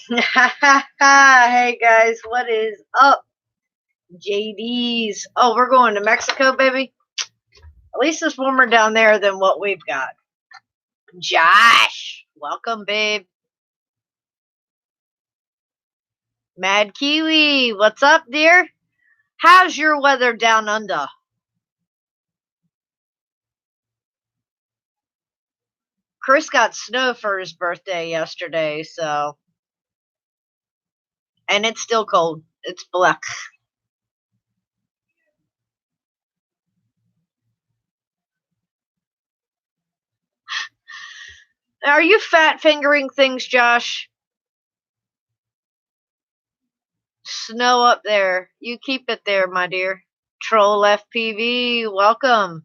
Hey guys, what is up? JD's. Oh, we're going to Mexico, baby. At least it's warmer down there than what we've got. Josh, welcome, babe. Mad Kiwi, what's up, dear? How's your weather down under? Chris got snow for his birthday yesterday, so. And it's still cold. It's black. Are you fat fingering things, Josh? Snow up there. You keep it there, my dear. Troll FPV, welcome.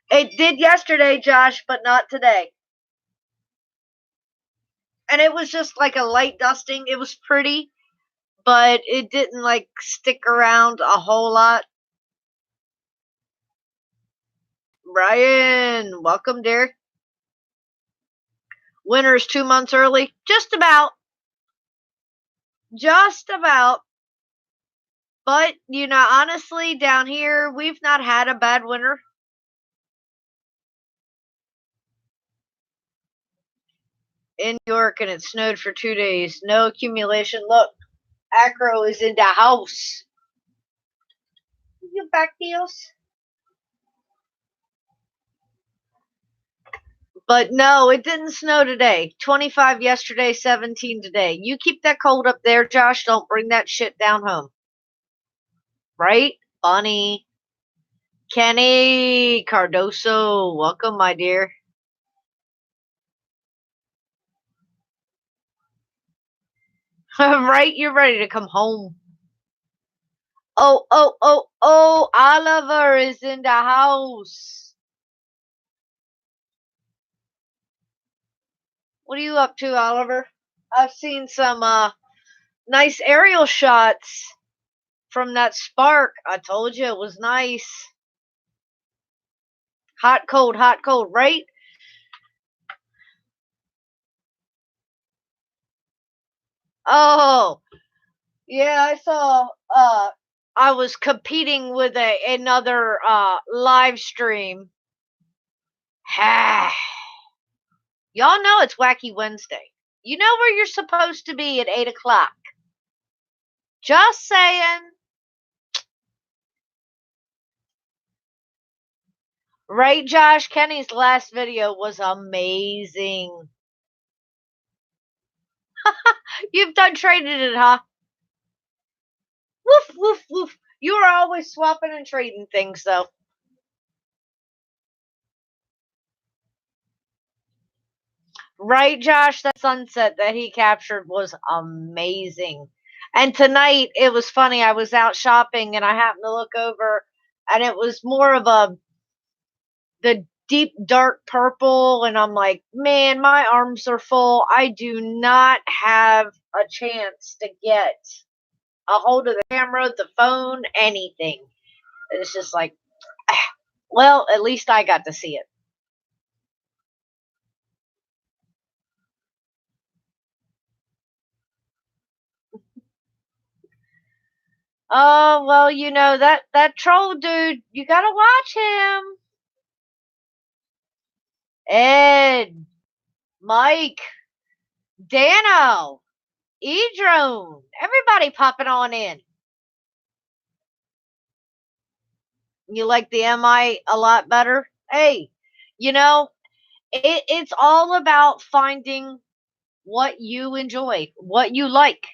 It did yesterday, Josh, but not today. And it was just like a light dusting. It was pretty, but it didn't like stick around a whole lot. Ryan, welcome, dear. Winter's 2 months early. Just about. Just about. But, honestly, down here, we've not had a bad winter. In New York, and it snowed for 2 days. No accumulation. Look, Acro is in the house. You back deals? But no, it didn't snow today. 25 yesterday, 17 today. You keep that cold up there, Josh. Don't bring that shit down home. Right? Bunny. Kenny Cardoso. Welcome, my dear. Right? You're ready to come home. Oh. Oliver is in the house. What are you up to, Oliver? I've seen some nice aerial shots from that spark. I told you it was nice. Hot, cold, right? Oh, yeah, I saw I was competing with another live stream. Y'all know it's Wacky Wednesday. You know where you're supposed to be at 8 o'clock. Just saying. Right, Josh? Kenny's last video was amazing. You've done traded it, huh? Woof, woof, woof. You are always swapping and trading things, though. Right, Josh? That sunset that he captured was amazing. And tonight, it was funny. I was out shopping and I happened to look over, and it was more of the deep dark purple. And I'm like, man, my arms are full. I do not have a chance to get a hold of the camera, the phone, anything. It's just like, well, at least I got to see it. Oh, well, that troll dude, you gotta watch him. Ed, Mike, Dano, Edrone, everybody popping on in. You like the MI a lot better? Hey, it's all about finding what you enjoy, what you like,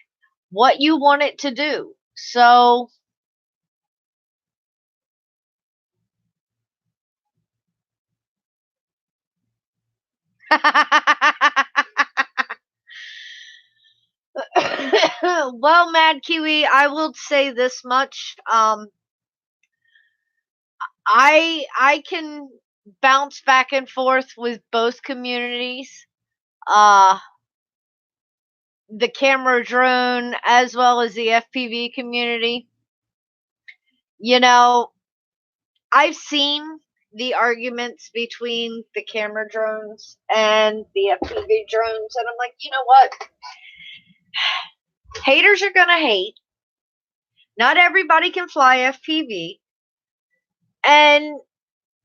what you want it to do. So, well, Mad Kiwi, I will say this much. I can bounce back and forth with both communities. Uh, the camera drone as well as the FPV community. You know, I've seen the arguments between the camera drones and the FPV drones, and I'm like, you know what? Haters are gonna hate. Not everybody can fly FPV, and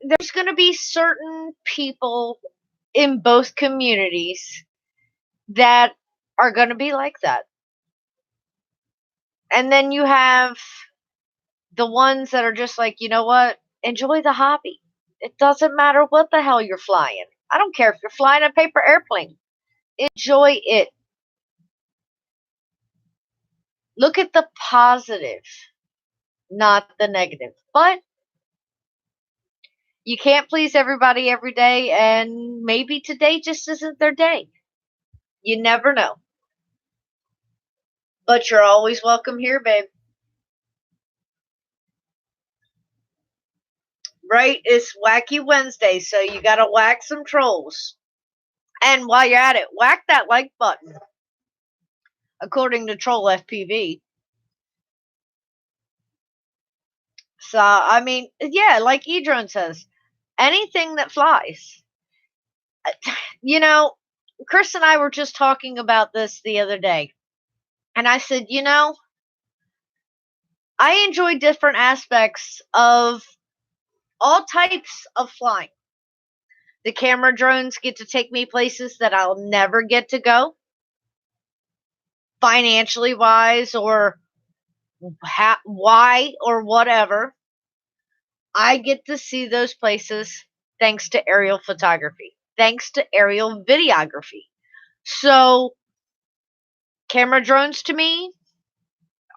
there's gonna be certain people in both communities that are gonna be like that. And then you have the ones that are just like, you know what? Enjoy the hobby. It doesn't matter what the hell you're flying. I don't care if you're flying a paper airplane. Enjoy it. Look at the positive, not the negative. But you can't please everybody every day, and maybe today just isn't their day. You never know. But you're always welcome here, babe. Right? It's Wacky Wednesday, so you gotta whack some trolls. And while you're at it, whack that like button, according to Troll FPV. So, I mean, yeah, like Edron says, anything that flies. You know, Chris and I were just talking about this the other day. And I said, you know, I enjoy different aspects of all types of flying. The camera drones get to take me places that I'll never get to go, financially wise, or why, or whatever. I get to see those places thanks to aerial photography, thanks to aerial videography. So, camera drones to me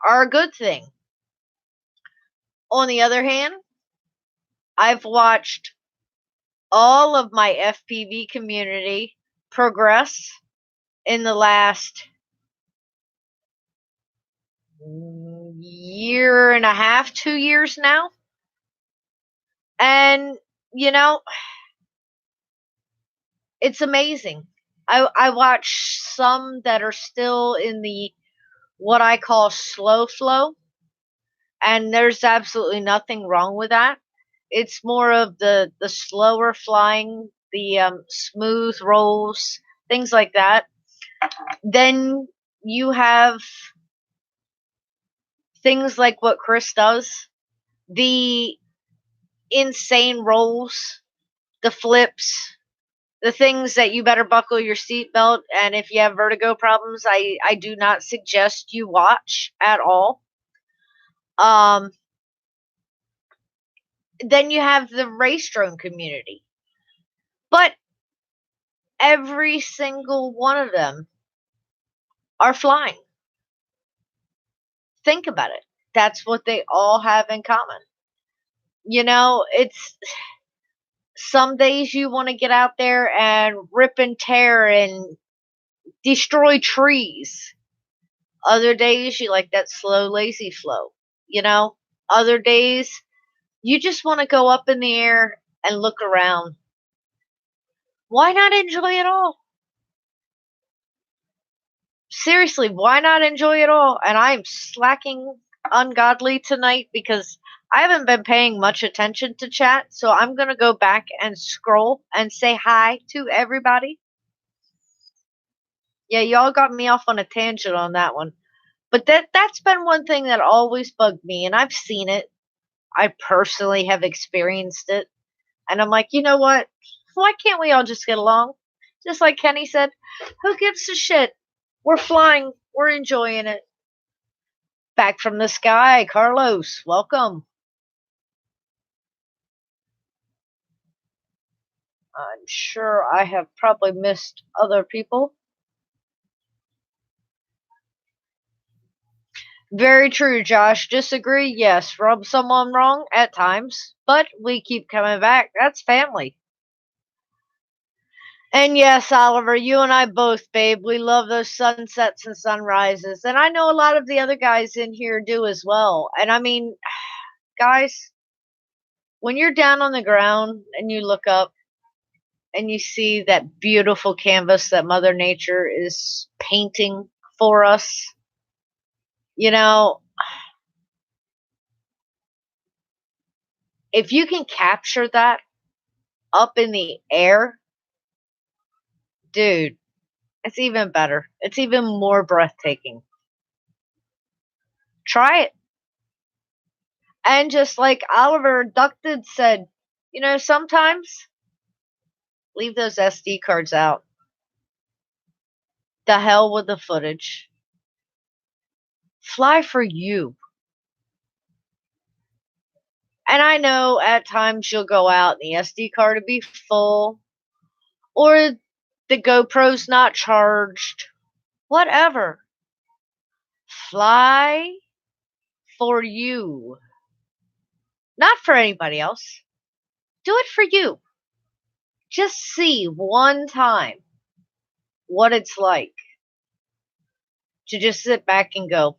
are a good thing. On the other hand, I've watched all of my FPV community progress in the last year and a half, 2 years now. And, you know, it's amazing. I watch some that are still in the what I call slow flow, and there's absolutely nothing wrong with that. It's more of the slower flying, the smooth rolls, things like that. Then you have things like what Chris does, the insane rolls, the flips, the things that you better buckle your seatbelt. And if you have vertigo problems, I do not suggest you watch at all. Um, then you have the race drone community. But every single one of them are flying. Think about it. That's what they all have in common. You know, it's some days you want to get out there and rip and tear and destroy trees. Other days you like that slow, lazy flow. You know, other days you just want to go up in the air and look around. Why not enjoy it all? Seriously, why not enjoy it all? And I'm slacking ungodly tonight because I haven't been paying much attention to chat, so I'm going to go back and scroll and say hi to everybody. Yeah, y'all got me off on a tangent on that one. But that's been one thing that always bugged me, and I've seen it. I personally have experienced it. And I'm like, you know what? Why can't we all just get along? Just like Kenny said, who gives a shit? We're flying. We're enjoying it. Back from the sky, Carlos, welcome. I'm sure I have probably missed other people. Very true, Josh. Disagree? Yes. Rub someone wrong at times, but we keep coming back. That's family. And yes, Oliver, you and I both, babe. We love those sunsets and sunrises. And I know a lot of the other guys in here do as well. And I mean, guys, when you're down on the ground and you look up and you see that beautiful canvas that Mother Nature is painting for us, you know, if you can capture that, up in the air, dude, it's even better. It's even more breathtaking. Try it. And just like Oliver Duckted said, sometimes leave those SD cards out. The hell with the footage. Fly for you. And I know at times you'll go out and the SD card will be full, or the GoPro's not charged. Whatever. Fly for you. Not for anybody else. Do it for you. Just see one time what it's like to just sit back and go,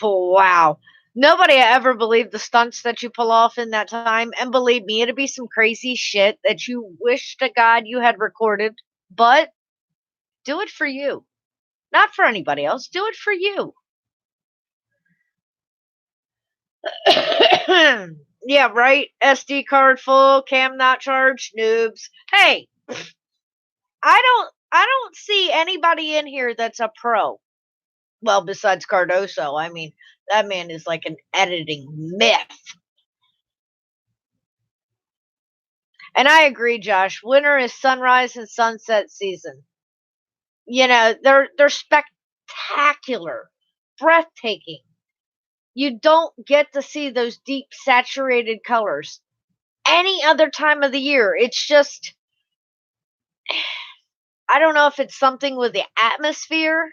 oh, wow. Nobody ever believed the stunts that you pull off in that time. And believe me, it'd be some crazy shit that you wish to God you had recorded. But do it for you. Not for anybody else. Do it for you. Yeah, right. SD card full, cam not charged, noobs. Hey, I don't see anybody in here that's a pro. Well, besides Cardoso. I mean, that man is like an editing myth. And I agree, Josh. Winter is sunrise and sunset season. They're spectacular, breathtaking. You don't get to see those deep saturated colors any other time of the year. It's just, I don't know if it's something with the atmosphere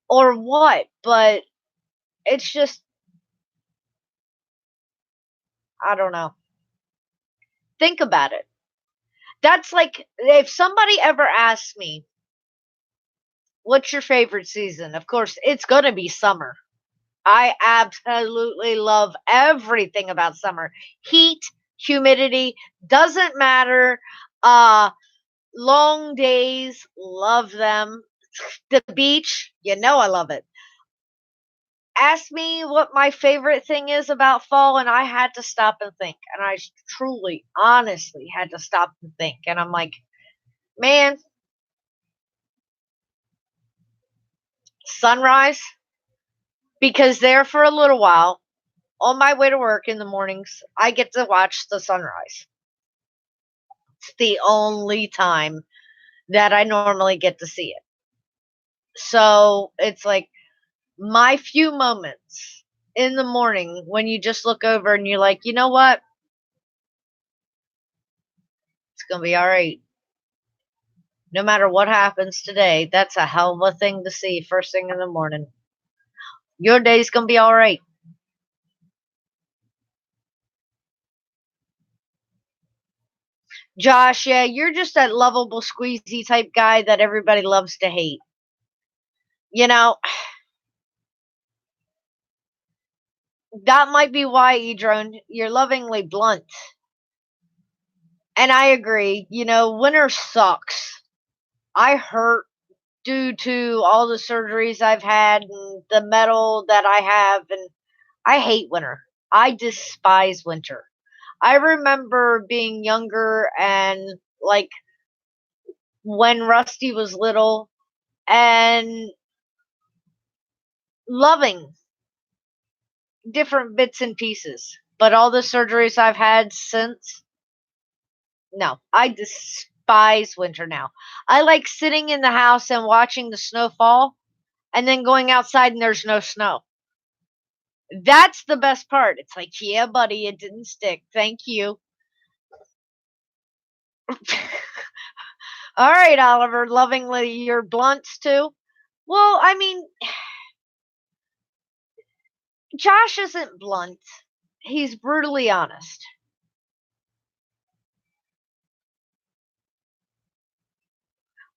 or what, but it's just, I don't know. Think about it. That's like if somebody ever asked me, what's your favorite season? Of course, it's going to be summer. I absolutely love everything about summer. Heat, humidity, doesn't matter. Long days, love them. The beach, I love it. Ask me what my favorite thing is about fall, and I had to stop and think. And I truly, honestly had to stop and think. And I'm like, man, sunrise, because there for a little while, on my way to work in the mornings, I get to watch the sunrise. It's the only time that I normally get to see it. So it's like my few moments in the morning when you just look over and you're like, you know what? It's going to be all right. No matter what happens today, that's a hell of a thing to see first thing in the morning. Your day's going to be all right. Josh, yeah, you're just that lovable, squeezy type guy that everybody loves to hate. You know, that might be why, Edron, you're lovingly blunt. And I agree. Winter sucks. I hurt due to all the surgeries I've had and the metal that I have, and I hate winter. I despise winter. I remember being younger and like when Rusty was little and loving different bits and pieces. But all the surgeries I've had since, no, I despise winter now. I like sitting in the house and watching the snow fall and then going outside and there's no snow. That's the best part. It's like, yeah, buddy, it didn't stick. Thank you. All right, Oliver, lovingly your blunts too. Well, I mean, Josh isn't blunt. He's brutally honest.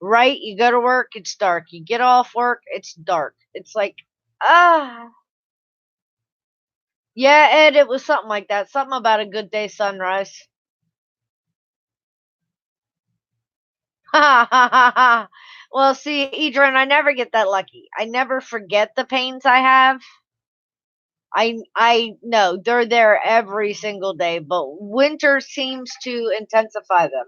Right? You go to work, it's dark. You get off work, it's dark. It's like, ah. Yeah, Ed, it was something like that. Something about a good day sunrise. Ha ha ha ha. Well, see, Adrian, I never get that lucky. I never forget the pains I have. I know they're there every single day, but winter seems to intensify them.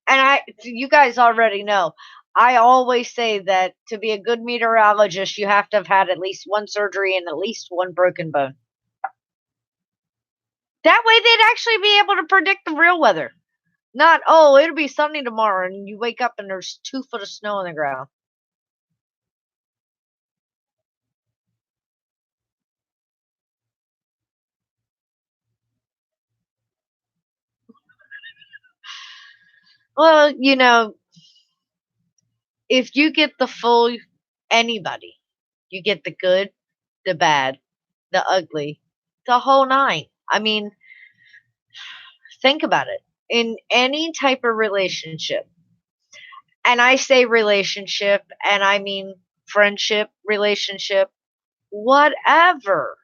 And you guys already know, I always say that to be a good meteorologist, you have to have had at least one surgery and at least one broken bone. That way they'd actually be able to predict the real weather. Not, oh, it'll be sunny tomorrow, and you wake up and there's 2 foot of snow on the ground. Well, if you get the full anybody, you get the good, the bad, the ugly, the whole nine. I mean, think about it. In any type of relationship, and I say relationship, and I mean friendship, relationship, whatever,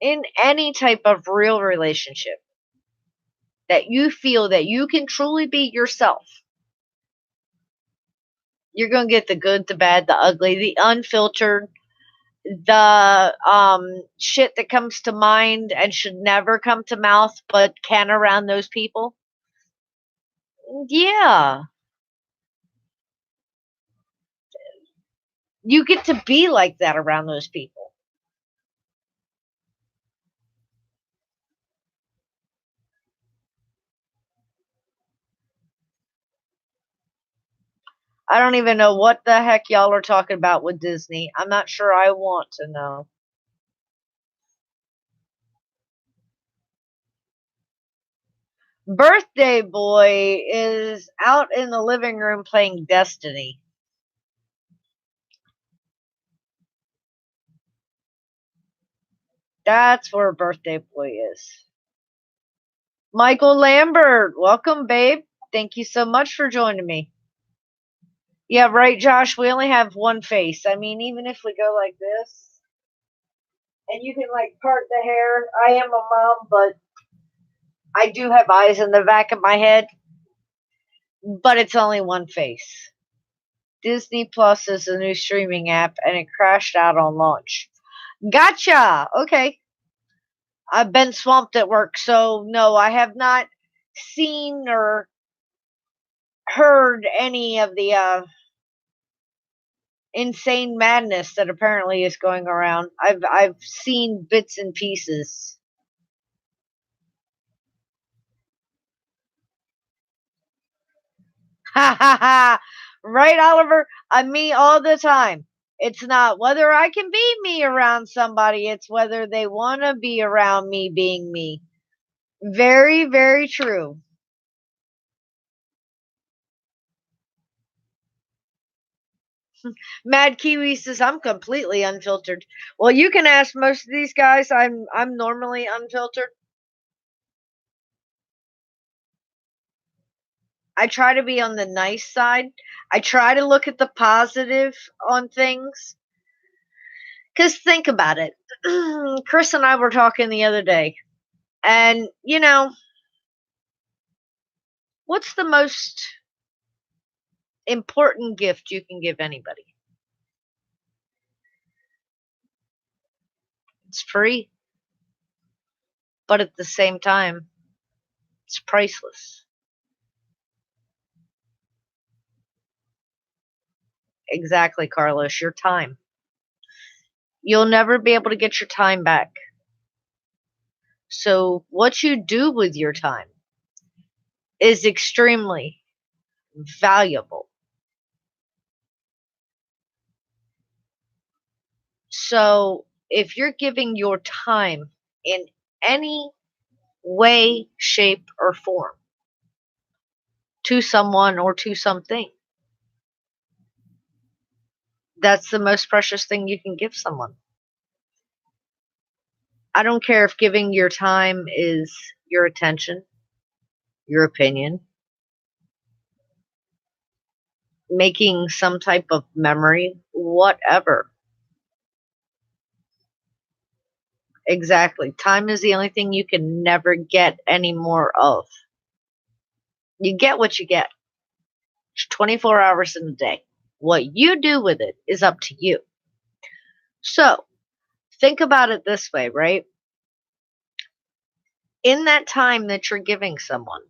in any type of real relationship, that you feel that you can truly be yourself, you're going to get the good, the bad, the ugly, the unfiltered, the shit that comes to mind and should never come to mouth but can around those people. Yeah, you get to be like that around those people. I don't even know what the heck y'all are talking about with Disney. I'm not sure I want to know. Birthday Boy is out in the living room playing Destiny. That's where Birthday Boy is. Michael Lambert, welcome, babe. Thank you so much for joining me. Yeah, right, Josh. We only have one face. I mean, even if we go like this, and you can like part the hair. I am a mom, but I do have eyes in the back of my head, but it's only one face. Disney Plus is a new streaming app, and it crashed out on launch. Gotcha. Okay. I've been swamped at work, so no, I have not seen or heard any of the insane madness that apparently is going around. I've seen bits and pieces. Ha ha ha! Right, Oliver? Me all the time. It's not whether I can be me around somebody, it's whether they want to be around me being me. Very, very true. Mad Kiwi says I'm completely unfiltered. Well, you can ask most of these guys. I'm normally unfiltered. I try to be on the nice side. I try to look at the positive on things. Cause think about it. Chris and I were talking the other day, and what's the most important gift you can give anybody? It's free, but at the same time, it's priceless. Exactly, Carlos, your time. You'll never be able to get your time back. So, what you do with your time is extremely valuable. So, if you're giving your time in any way, shape, or form to someone or to something, that's the most precious thing you can give someone. I don't care if giving your time is your attention, your opinion, making some type of memory, whatever. Exactly. Time is the only thing you can never get any more of. You get what you get. It's 24 hours in a day. What you do with it is up to you. So, Think about it this way, right? In that time that you're giving someone,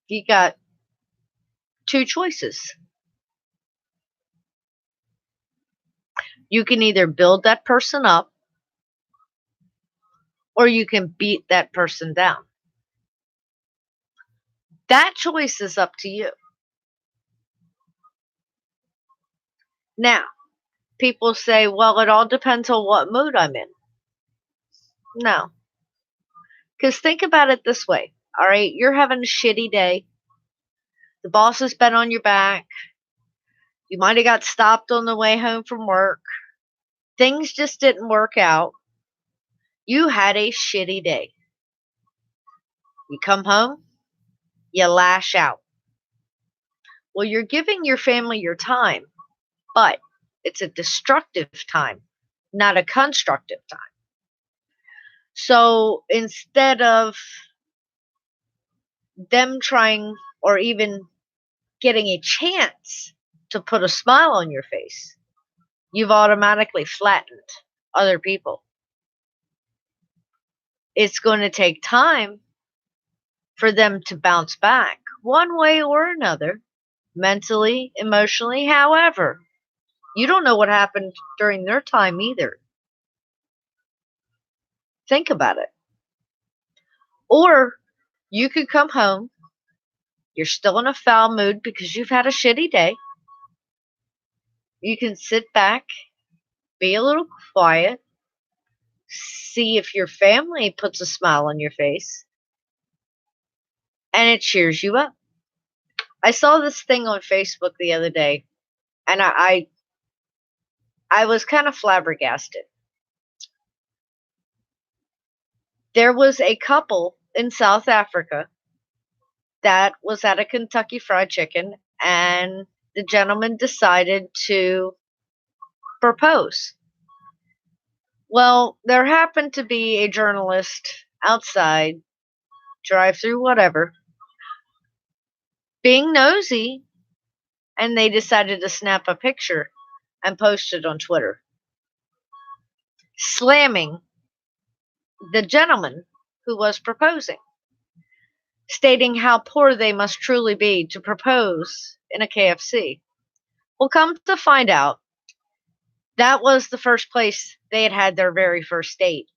you got two choices. You can either build that person up or you can beat that person down. That choice is up to you. Now, people say, well, it all depends on what mood I'm in. No. Because think about it this way. All right, you're having a shitty day. The boss has been on your back. You might have got stopped on the way home from work. Things just didn't work out. You had a shitty day. You come home, you lash out. Well, you're giving your family your time, but it's a destructive time, not a constructive time. So instead of them trying or even getting a chance to put a smile on your face, you've automatically flattened other people. It's going to take time for them to bounce back one way or another, mentally, emotionally, however. You don't know what happened during their time either. Think about it. Or you could come home, you're still in a foul mood because you've had a shitty day. You can sit back, be a little quiet, see if your family puts a smile on your face, and it cheers you up. I saw this thing on Facebook the other day, and I was kind of flabbergasted. There was a couple in South Africa that was at a Kentucky Fried Chicken, and the gentleman decided to propose. Well, there happened to be a journalist outside, drive through, whatever, being nosy, and they decided to snap a picture and post it on Twitter, slamming the gentleman who was proposing, stating how poor they must truly be to propose in a KFC. Well, come to find out, that was the first place they had had their very first date.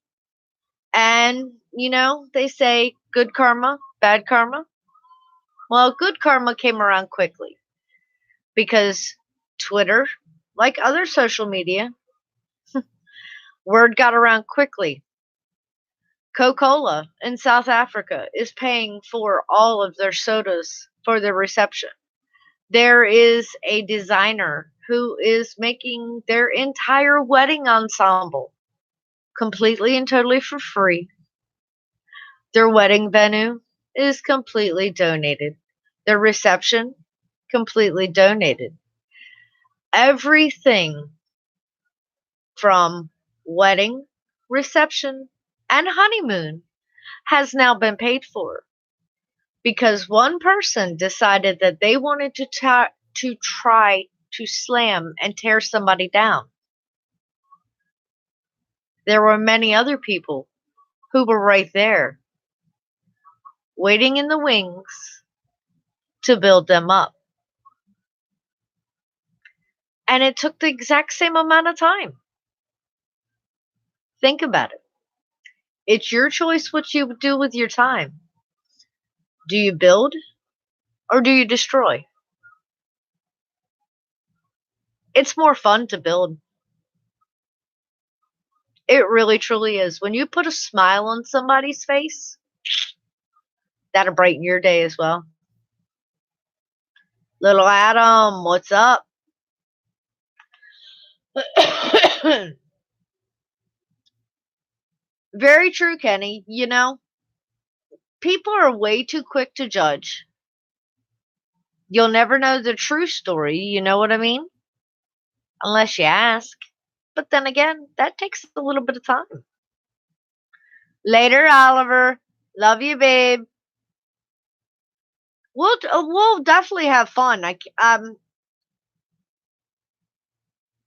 And, they say good karma, bad karma. Well, good karma came around quickly because Twitter, like other social media, word got around quickly. Coca-Cola in South Africa is paying for all of their sodas for their reception. There is a designer who is making their entire wedding ensemble completely and totally for free. Their wedding venue is completely donated. Their reception, completely donated. Everything from wedding, reception, and honeymoon has now been paid for because one person decided that they wanted to try to slam and tear somebody down. There were many other people who were right there, waiting in the wings to build them up. And it took the exact same amount of time. Think about it. It's your choice what you do with your time. Do you build or do you destroy? It's more fun to build. It really truly is. When you put a smile on somebody's face, that'll brighten your day as well. Little Adam, what's up? Very true, Kenny. People are way too quick to judge. You'll never know the true story, you know what I mean? Unless you ask. But then again, that takes a little bit of time. Later, Oliver. Love you, babe. We'll definitely have fun.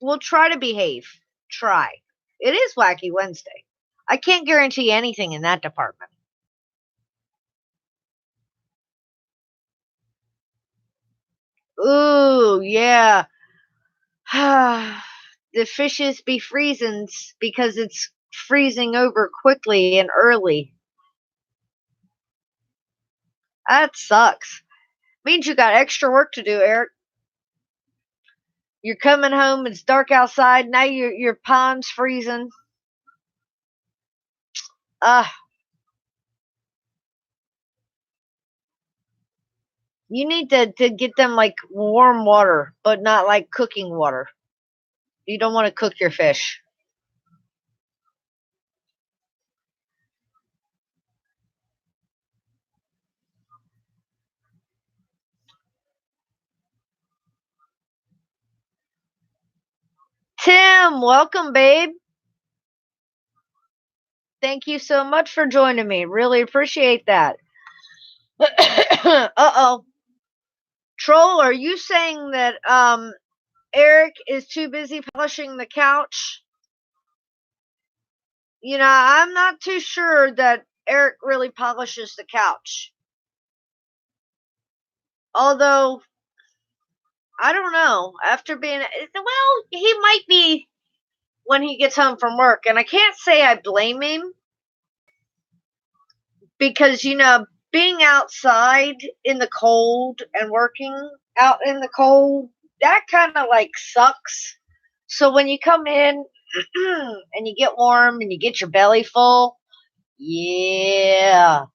We'll try to behave. try. It is Wacky Wednesday. I can't guarantee anything in that department. Ooh, yeah. The fishes be freezing because it's freezing over quickly and early. That sucks. Means you got extra work to do, Eric. You're coming home, it's dark outside, now your pond's freezing. Ah, you need to get them like warm water, but not like cooking water. You don't want to cook your fish. Tim, welcome, babe. Thank you so much for joining me. Really appreciate that. Uh oh. Troll, are you saying that Eric is too busy polishing the couch? You know, I'm not too sure that Eric really polishes the couch. Although, I don't know. After being, well, he might be when he gets home from work. And I can't say I blame him because, you know, being outside in the cold and working out in the cold, that kind of like sucks. So when you come in and you get warm and you get your belly full, yeah,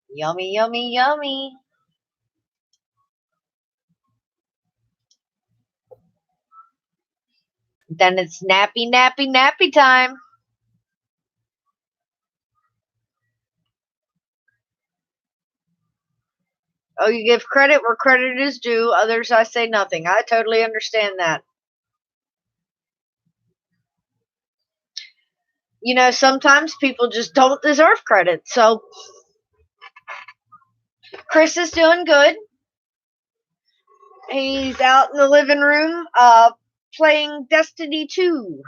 yummy, yummy, yummy. Then it's nappy, nappy, nappy time. Oh, you give credit where credit is due. Others, I say nothing. I totally understand that. You know, sometimes people just don't deserve credit. So, Chris is doing good. He's out in the living room playing Destiny 2.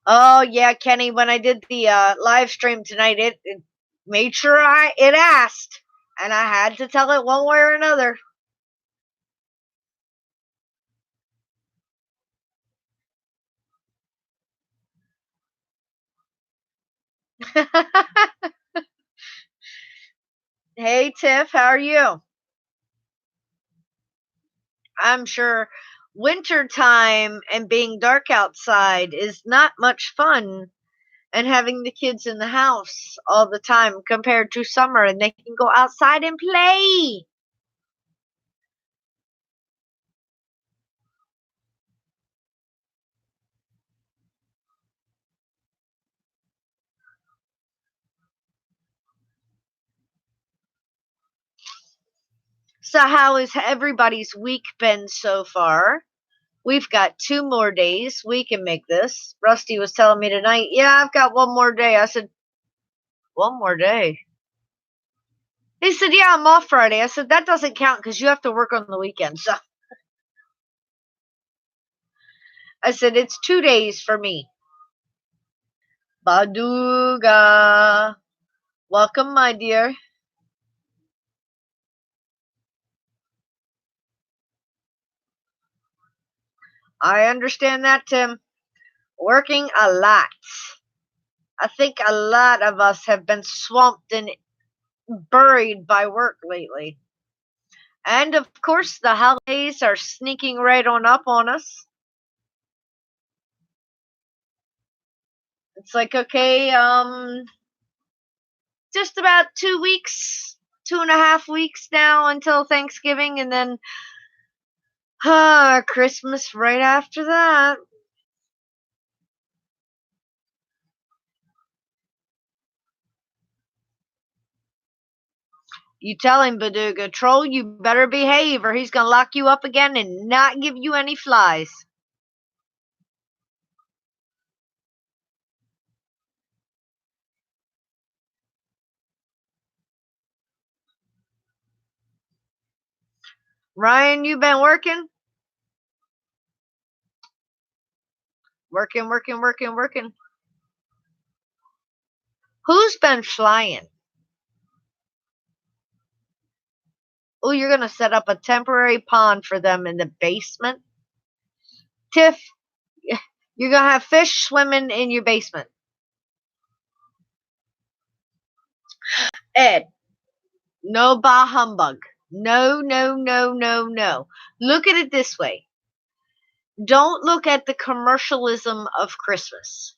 Oh, yeah, Kenny, when I did the live stream tonight, it made sure it asked, and I had to tell it one way or another. Hey, Tiff, how are you? I'm sure winter time and being dark outside is not much fun, and having the kids in the house all the time compared to summer and they can go outside and play. So, how has everybody's week been so far? We've got 2 more days. We can make this. Rusty was telling me tonight, yeah, I've got one more day. I said, one more day? He said, yeah, I'm off Friday. I said, that doesn't count because you have to work on the weekend. So I said, it's 2 days for me. Baduga. Welcome, my dear. I understand that, Tim. Working a lot. I think a lot of us have been swamped and buried by work lately. And of course, the holidays are sneaking right on up on us. It's like, okay, just about 2 weeks, 2.5 weeks now until Thanksgiving, and then Christmas right after that. You tell him, Baduga, troll, you better behave or he's gonna lock you up again and not give you any flies. Ryan, you been working? Working, working, working, working. Who's been flying? Oh, you're going to set up a temporary pond for them in the basement? Tiff, you're going to have fish swimming in your basement. Ed, no bah humbug. No, no, no, no, no. Look at it this way. Don't look at the commercialism of Christmas.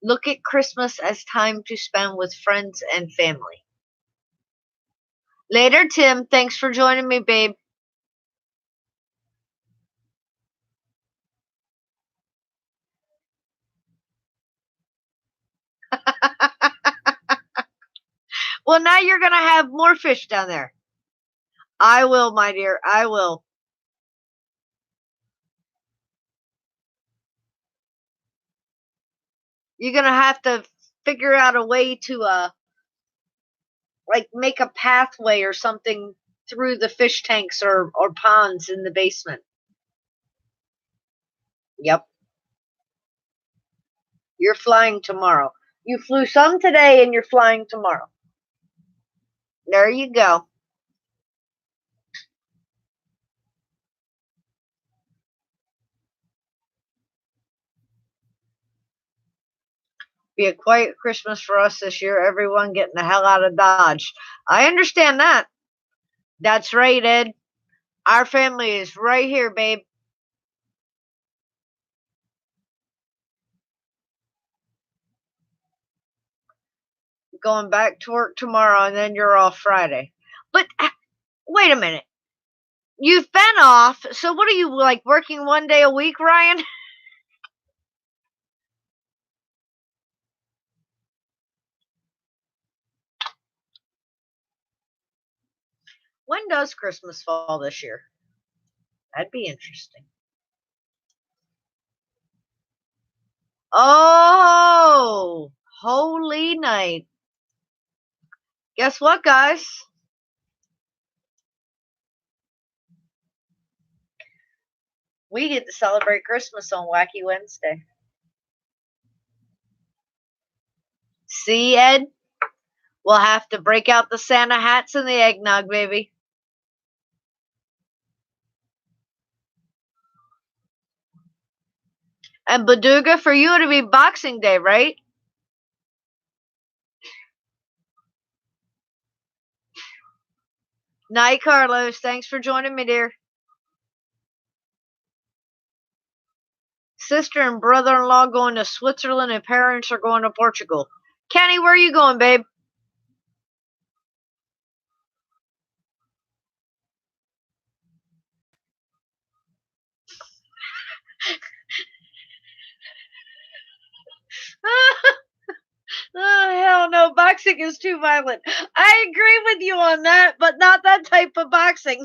Look at Christmas as time to spend with friends and family. Later, Tim. Thanks for joining me, babe. Well, now you're going to have more fish down there. I will, my dear. I will. You're going to have to figure out a way to, like, make a pathway or something through the fish tanks or ponds in the basement. Yep. You're flying tomorrow. You flew some today and you're flying tomorrow. There you go. Be a quiet Christmas for us this year. Everyone getting the hell out of Dodge. I understand that. That's right, Ed. Our family is right here, babe. Going back to work tomorrow and then you're off Friday. But wait a minute. You've been off, so what are you, like, working one day a week, Ryan? When does Christmas fall this year? That'd be interesting. Oh, holy night. Guess what, guys? We get to celebrate Christmas on Wacky Wednesday. See, Ed? We'll have to break out the Santa hats and the eggnog, baby. And Baduga, for you it'll be Boxing Day, right? Night, Carlos. Thanks for joining me, dear. Sister and brother-in-law going to Switzerland and parents are going to Portugal. Kenny, where are you going, babe? Oh, hell no. Boxing is too violent. I agree with you on that, but not that type of boxing.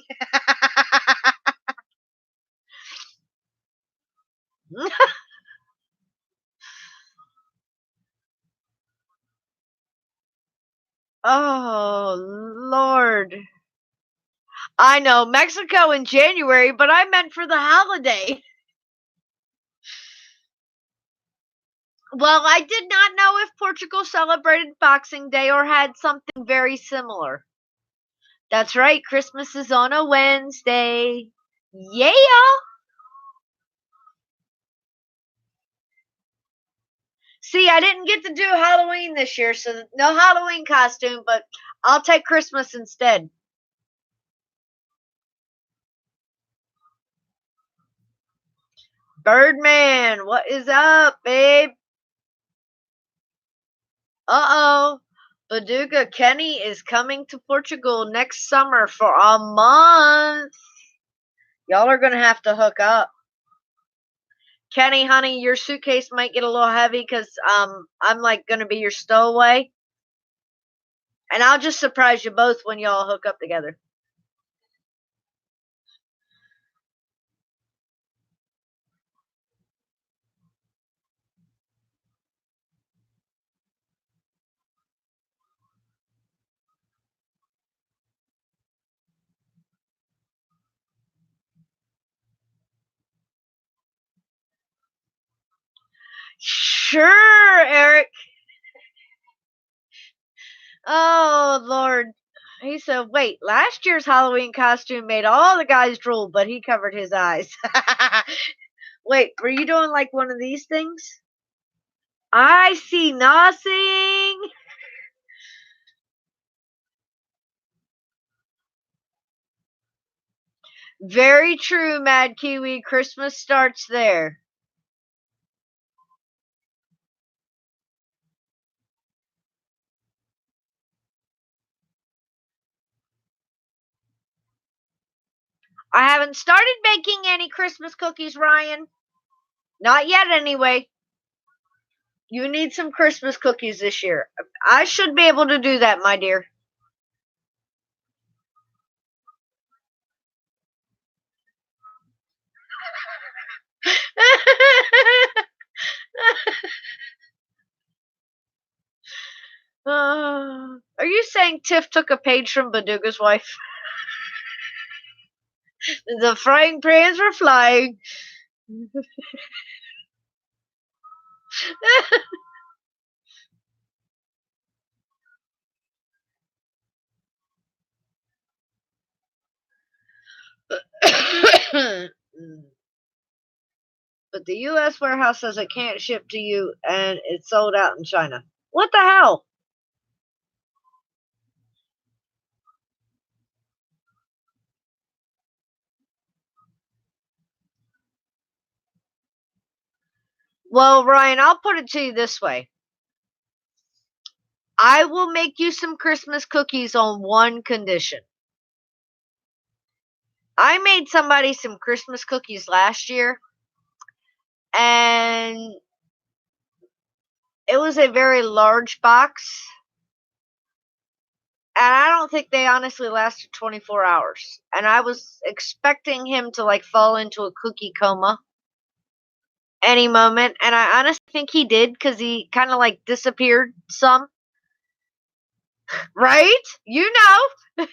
Oh, Lord. I know, Mexico in January, but I meant for the holiday. Well, I did not know if Portugal celebrated Boxing Day or had something very similar. That's right, Christmas is on a Wednesday. Yeah! See, I didn't get to do Halloween this year, so no Halloween costume, but I'll take Christmas instead. Birdman, what is up, babe? Uh-oh. Baduga Kenny is coming to Portugal next summer for a month. Y'all are going to have to hook up. Kenny, honey, your suitcase might get a little heavy because I'm like going to be your stowaway. And I'll just surprise you both when y'all hook up together. Sure, Eric. Oh, Lord. He said, wait, last year's Halloween costume made all the guys drool, but he covered his eyes. Wait, were you doing like one of these things? I see nothing. Very true, Mad Kiwi. Christmas starts there. I haven't started baking any Christmas cookies, Ryan. Not yet, anyway. You need some Christmas cookies this year. I should be able to do that, my dear. Are you saying Tiff took a page from Baduga's wife? The frying pans were flying. But the U.S. warehouse says it can't ship to you and it's sold out in China. What the hell? Well, Ryan, I'll put it to you this way. I will make you some Christmas cookies on one condition. I made somebody some Christmas cookies last year, and it was a very large box, and I don't think they honestly lasted 24 hours. And I was expecting him to like fall into a cookie coma any moment, and I honestly think he did because he kind of like disappeared some, right? You know.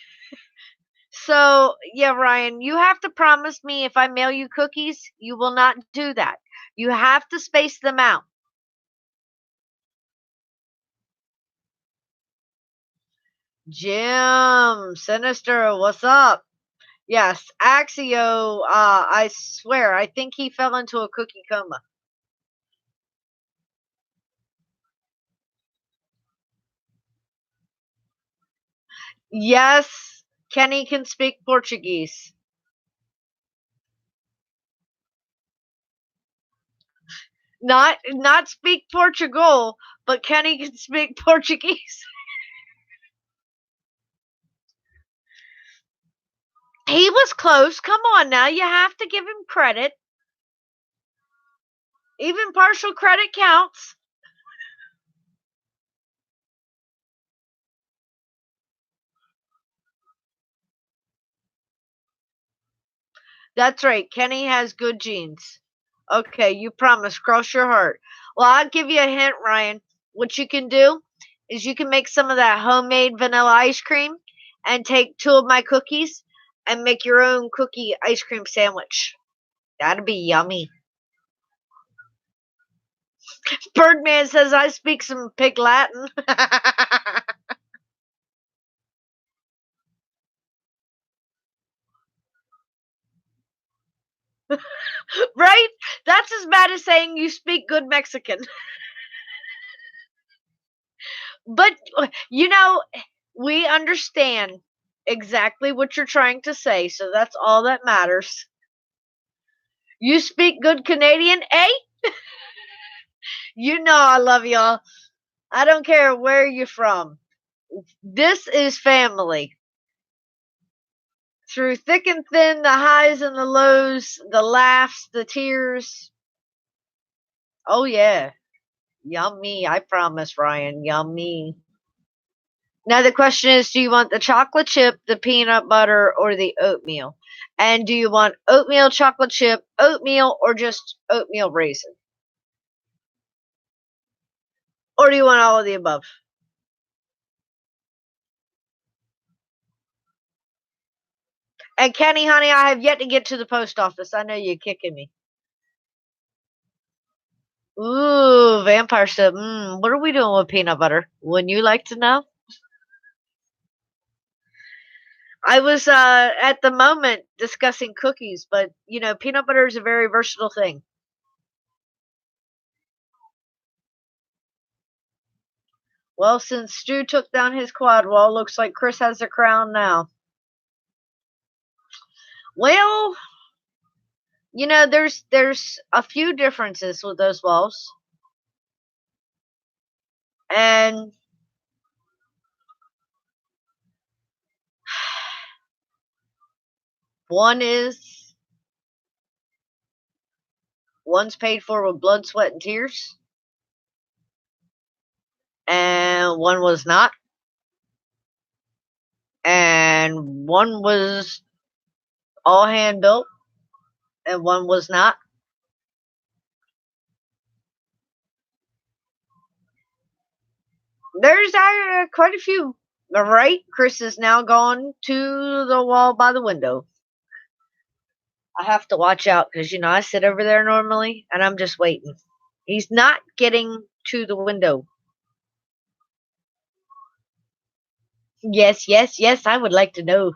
So, yeah, Ryan, you have to promise me if I mail you cookies, you will not do that. You have to space them out. Jim, Sinister, what's up? Yes, Axio, I swear, I think he fell into a cookie coma. Yes, Kenny can speak Portuguese. Not speak Portugal, but Kenny can speak Portuguese. He was close. Come on now, you have to give him credit. Even partial credit counts. That's right. Kenny has good genes. Okay, you promise. Cross your heart. Well, I'll give you a hint, Ryan. What you can do is you can make some of that homemade vanilla ice cream and take two of my cookies and make your own cookie ice cream sandwich. That'd be yummy. Birdman says I speak some pig Latin. Right? That's as bad as saying you speak good Mexican. But, you know, we understand exactly what you're trying to say, so that's all that matters. You speak good Canadian, eh? You know I love y'all. I don't care where you're from. This is family. Through thick and thin, the highs and the lows, the laughs, the tears. Oh, yeah. Yummy. I promise, Ryan. Yummy. Now the question is, do you want the chocolate chip, the peanut butter, or the oatmeal? And do you want oatmeal chocolate chip, oatmeal, or just oatmeal raisin? Or do you want all of the above? And Kenny, honey, I have yet to get to the post office. I know you're kicking me. Ooh, vampire soup. What are we doing with peanut butter? Wouldn't you like to know? I was at the moment discussing cookies, but peanut butter is a very versatile thing. Well, since Stu took down his quad wall, looks like Chris has a crown now. Well, there's a few differences with those walls, and one is one's paid for with blood, sweat, and tears, and one was not, and one was all hand built, and one was not. There's quite a few. Right, Chris is now gone to the wall by the window. I have to watch out because I sit over there normally, and I'm just waiting. He's not getting to the window. Yes, yes, yes. I would like to know.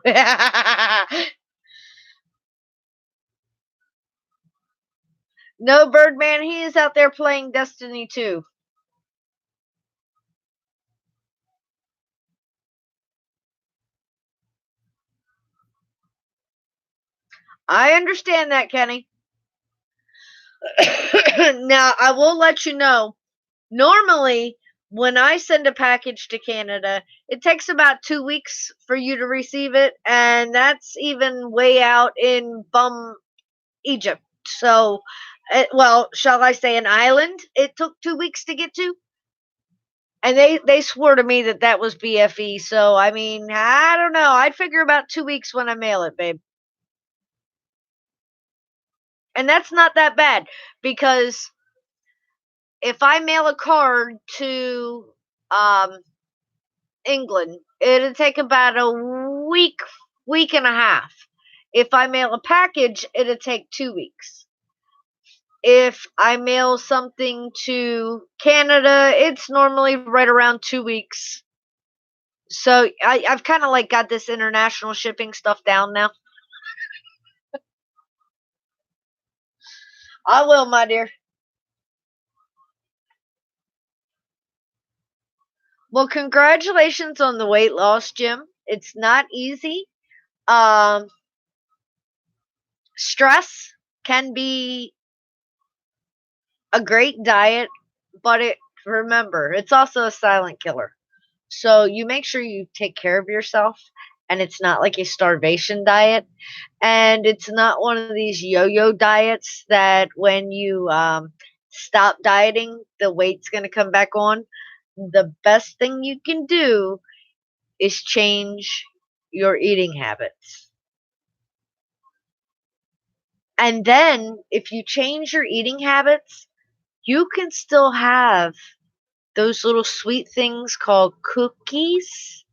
No, Birdman. He is out there playing Destiny 2. I understand that, Kenny. Now, I will let you know. Normally, when I send a package to Canada, it takes about 2 weeks for you to receive it, and that's even way out in bum Egypt. So, well, shall I say an island? It took 2 weeks to get to, and they swore to me that that was BFE. So, I mean, I don't know. I'd figure about 2 weeks when I mail it, babe. And that's not that bad because if I mail a card to England, it'd take about a week, week and a half. If I mail a package, it'd take 2 weeks. If I mail something to Canada, it's normally right around 2 weeks. So I've kind of like got this international shipping stuff down now. I will, my dear. Well, congratulations on the weight loss, Jim. It's not easy. Um, Stress can be a great diet, but remember, it's also a silent killer. So you make sure you take care of yourself, and it's not like a starvation diet, and it's not one of these yo-yo diets that when you stop dieting, the weight's going to come back on. The best thing you can do is change your eating habits. And then, if you change your eating habits, you can still have those little sweet things called cookies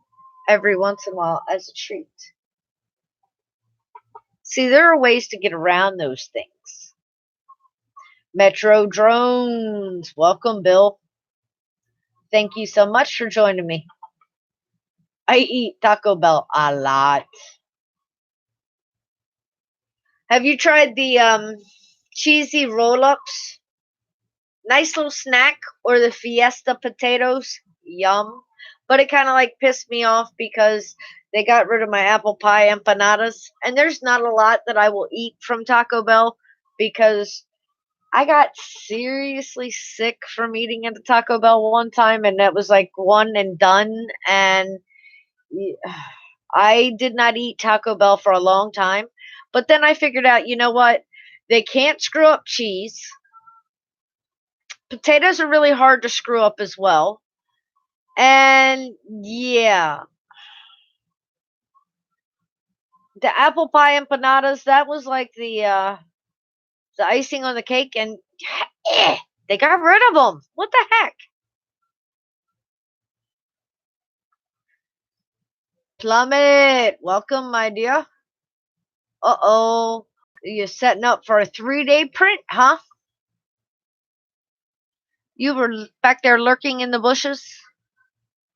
every once in a while as a treat. See, there are ways to get around those things. Metro drones. Welcome, Bill. Thank you so much for joining me. I eat Taco Bell a lot. Have you tried the cheesy roll ups? Nice little snack, or the Fiesta potatoes. Yum. But it kind of like pissed me off because they got rid of my apple pie empanadas. And there's not a lot that I will eat from Taco Bell because I got seriously sick from eating at the Taco Bell one time, and that was like one and done. And I did not eat Taco Bell for a long time. But then I figured out, you know what? They can't screw up cheese. Potatoes are really hard to screw up as well. And yeah, the apple pie empanadas, that was like the icing on the cake, and they got rid of them. What the heck? Plummet, welcome, my dear. Uh-oh. You're setting up for a 3-day print, huh? You were back there lurking in the bushes?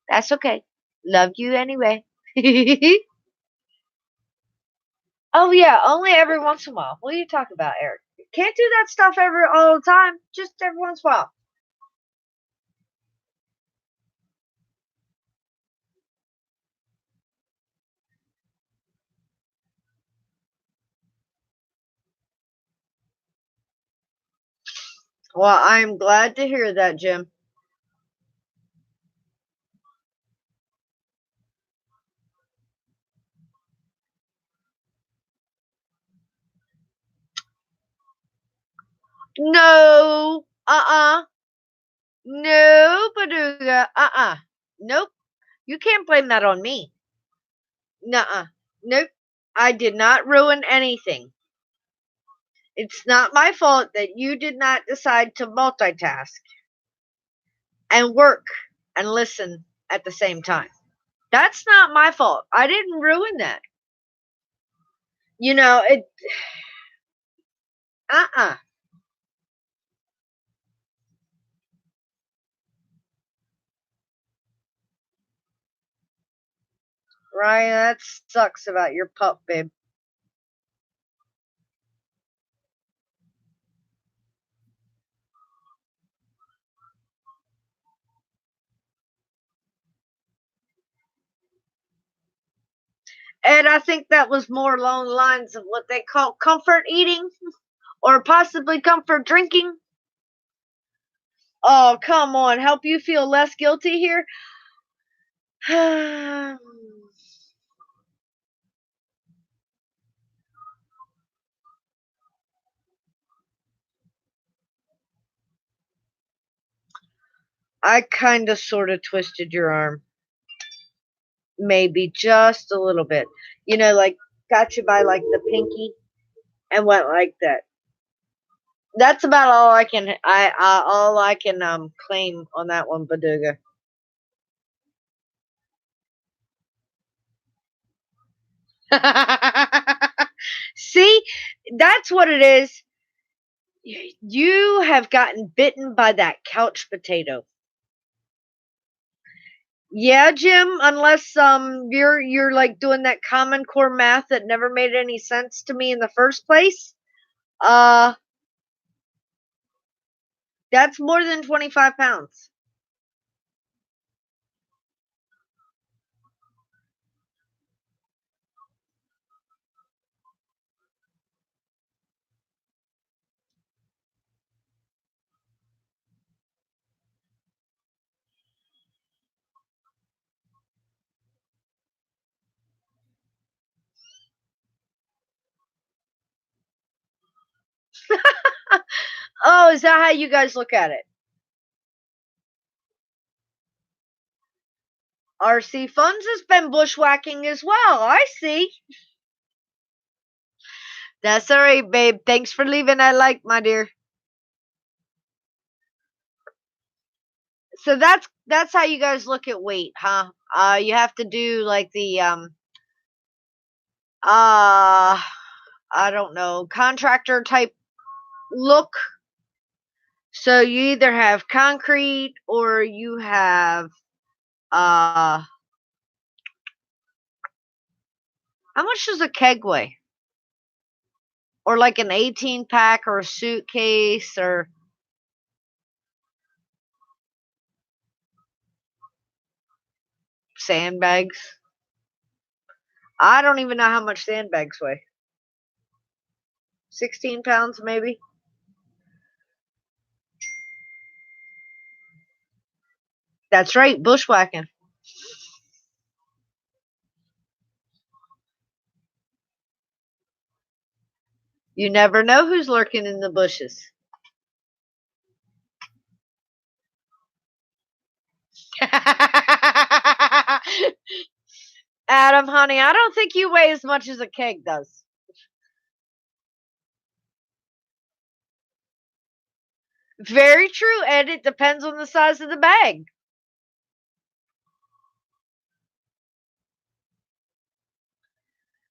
That's okay. Love you anyway. Oh yeah, only every once in a while. What are you talking about, Eric? Can't do that stuff all the time. Just every once in a while. Well, I'm glad to hear that, Jim. No. No, Paduga. Nope. You can't blame that on me. Nuh-uh. Nope. I did not ruin anything. It's not my fault that you did not decide to multitask and work and listen at the same time. That's not my fault. I didn't ruin that. You know, it uh-uh. Ryan, that sucks about your pup, babe. And I think that was more along the lines of what they call comfort eating or possibly comfort drinking. Oh, come on. Help you feel less guilty here? I kind of sort of twisted your arm. Maybe just a little bit. You know, like got you by like the pinky and went like that. That's about all I can claim on that one, Baduga. See, that's what it is. You have gotten bitten by that couch potato. Yeah, Jim, unless you're like doing that common core math that never made any sense to me in the first place. Uh that's more than 25 pounds. Oh, is that how you guys look at it? RC Funds has been bushwhacking as well. I see. That's all right, babe. Thanks for leaving a like, my dear. So that's how you guys look at weight, huh? You have to do like the uh I don't know, contractor type look. So you either have concrete or you have uh how much does a keg weigh? Or like an 18 pack or a suitcase or sandbags. I don't even know how much sandbags weigh. 16 pounds maybe. That's right, bushwhacking. You never know who's lurking in the bushes. Adam, honey, I don't think you weigh as much as a keg does. Very true, and it depends on the size of the bag.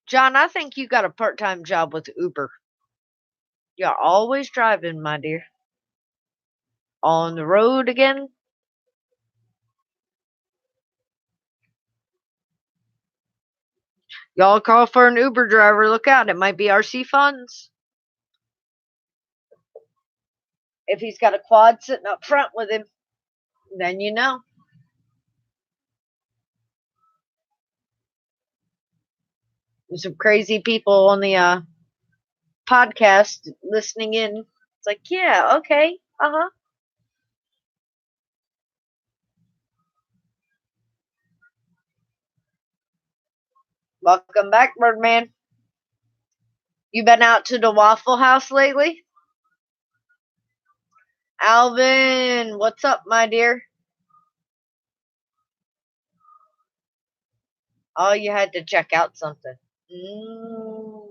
John, I think you got a part-time job with Uber. You're always driving, my dear. On the road again? Y'all call for an Uber driver. Look out. It might be RC Funds. If he's got a quad sitting up front with him, then you know. There's some crazy people on the podcast listening in. It's like, yeah, okay. Uh-huh. Welcome back, Birdman. You been out to the Waffle House lately? Alvin, what's up, my dear? Oh, you had to check out something. Mm.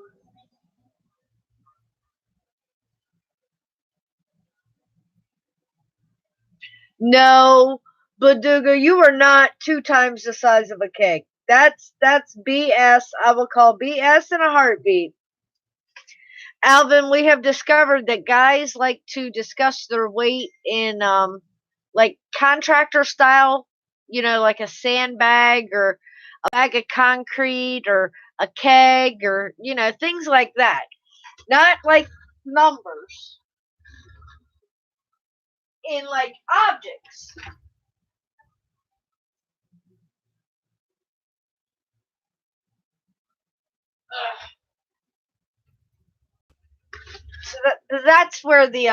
No, Baduga, you are not 2 times the size of a keg. That's BS. I will call BS in a heartbeat. Alvin, we have discovered that guys like to discuss their weight in like contractor style, like a sandbag or a bag of concrete or a keg or things like that. Not like numbers in like objects. So that's where the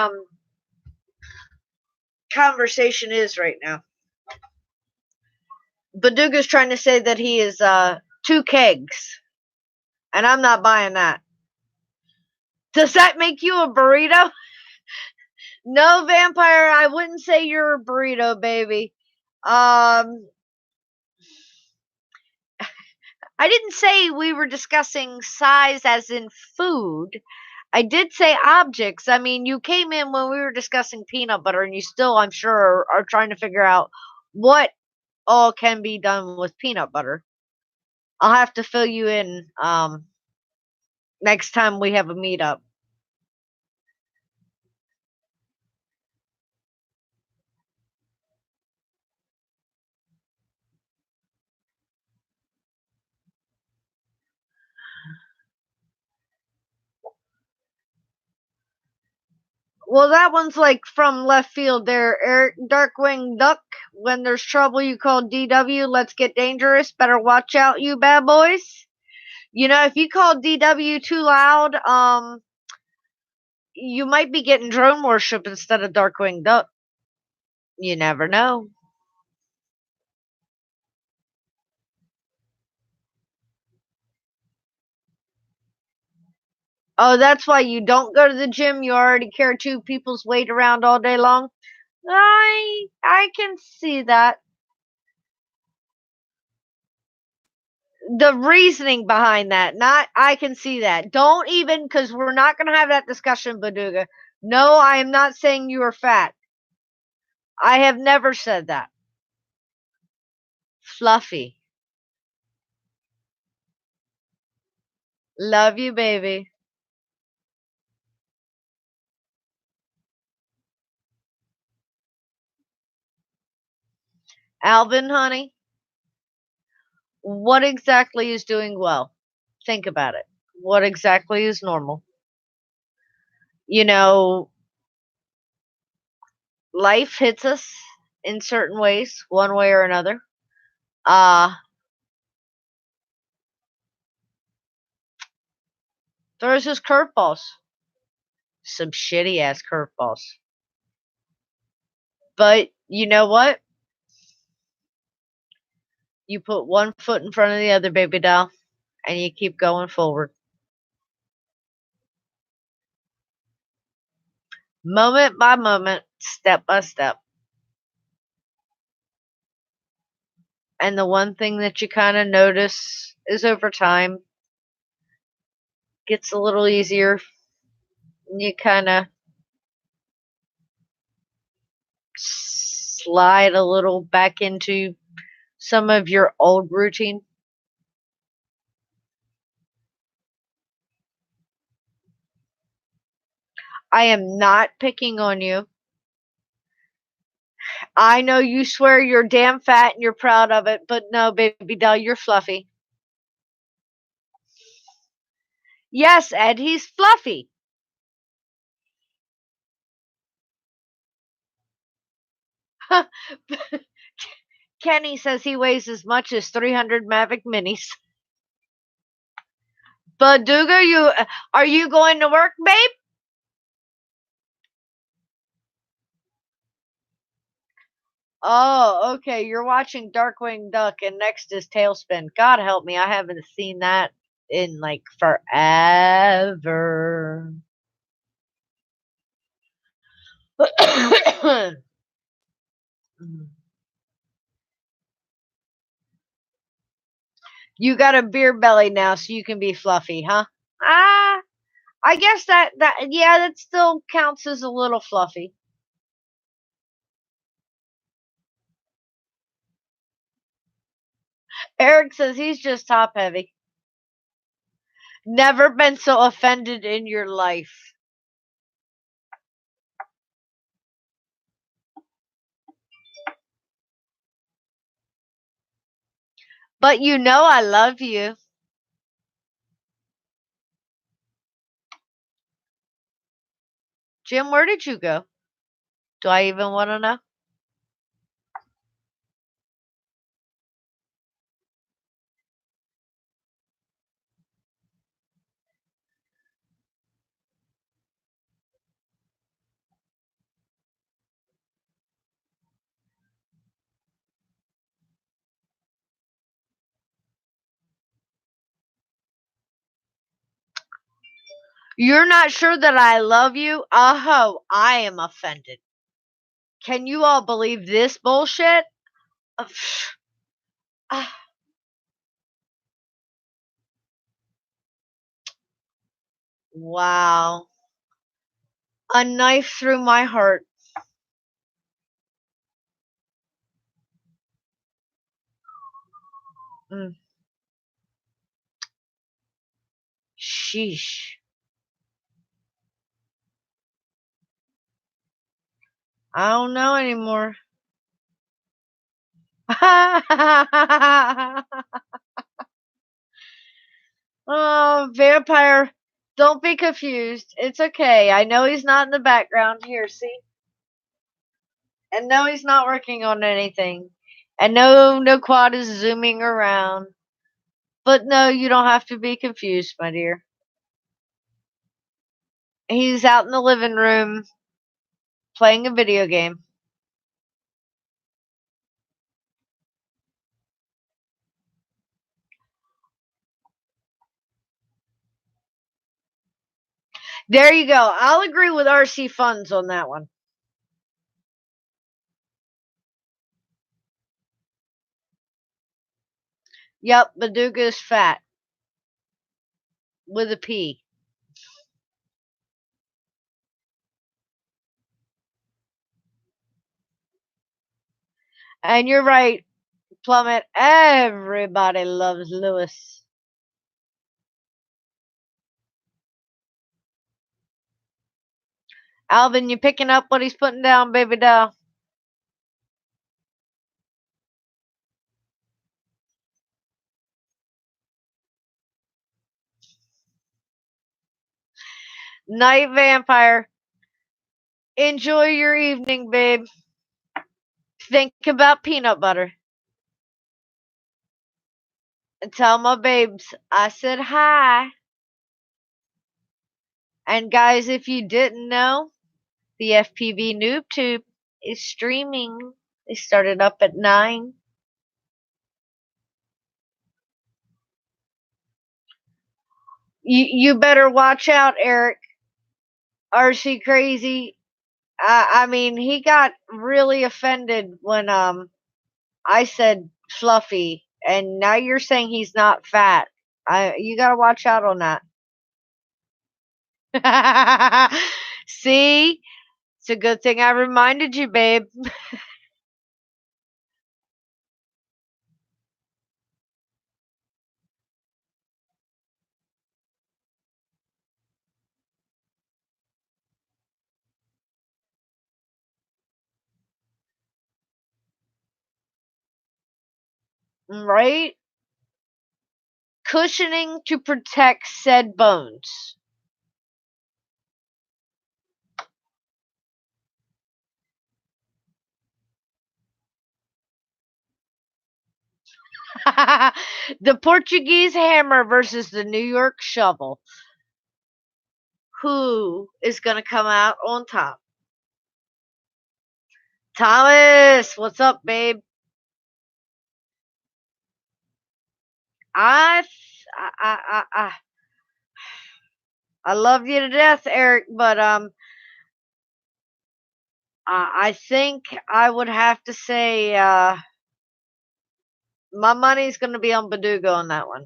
conversation is right now. Baduga's trying to say that he is 2 kegs, and I'm not buying that. Does that make you a burrito? No, vampire, I wouldn't say you're a burrito, baby. I didn't say we were discussing size as in food. I did say objects. I mean, you came in when we were discussing peanut butter, and you still, I'm sure, are trying to figure out what all can be done with peanut butter. I'll have to fill you in next time we have a meetup. Well, that one's like from left field there, Eric. Darkwing Duck. When there's trouble, you call DW. Let's get dangerous. Better watch out, you bad boys. If you call DW too loud, you might be getting drone worship instead of Darkwing Duck. You never know. Oh, that's why you don't go to the gym. You already carry 2 people's weight around all day long. I can see that. The reasoning behind that, not I can see that. Don't even, because we're not going to have that discussion, Baduga. No, I am not saying you are fat. I have never said that. Fluffy. Love you, baby. Alvin, honey, what exactly is doing well? Think about it. What exactly is normal? You know, life hits us in certain ways, one way or another. Uh, throws us curveballs. Some shitty ass curveballs. But you know what? You put one foot in front of the other, baby doll, and you keep going forward. Moment by moment, step by step. And the one thing that you kind of notice is over time gets a little easier. You kind of slide a little back into some of your old routine. I am not picking on you. I know you swear you're damn fat and you're proud of it, but no, baby doll, you're fluffy. Yes, Ed, he's fluffy. Kenny says he weighs as much as 300 Mavic Minis. Baduga, are you going to work, babe? Oh, okay. You're watching Darkwing Duck, and next is Tailspin. God help me, I haven't seen that in like forever. You got a beer belly now, so you can be fluffy, huh? Ah, I guess that yeah, that still counts as a little fluffy. Eric says he's just top heavy. Never been so offended in your life. But you know I love you. Jim, where did you go? Do I even want to know? You're not sure that I love you? Oh, I am offended. Can you all believe this bullshit? Uh, ah, wow. A knife through my heart. Mm, sheesh. I don't know anymore. Oh, vampire. Don't be confused. It's okay. I know he's not in the background. Here, see? And no, he's not working on anything. And no quad is zooming around. But no, you don't have to be confused, my dear. He's out in the living room playing a video game. There you go. I'll agree with RC Funds on that one. Yep, Baduga is fat. With a P. And you're right, Plummet. Everybody loves Lewis. Alvin, you picking up what he's putting down, baby doll? Night Vampire. Enjoy your evening, babe. Think about peanut butter. And tell my babes I said hi. And guys, if you didn't know, the FPV Noob Tube is streaming. They started up at 9. You better watch out, Eric. RC Crazy. I mean, he got really offended when I said fluffy, and now you're saying he's not fat. You gotta watch out on that. See, it's a good thing I reminded you, babe. right? Cushioning to protect said bones. The Portuguese hammer versus the New York shovel. Who is going to come out on top? Thomas, what's up, babe? I, I love you to death, Eric, but I think I would have to say my money's going to be on Baduga on that one.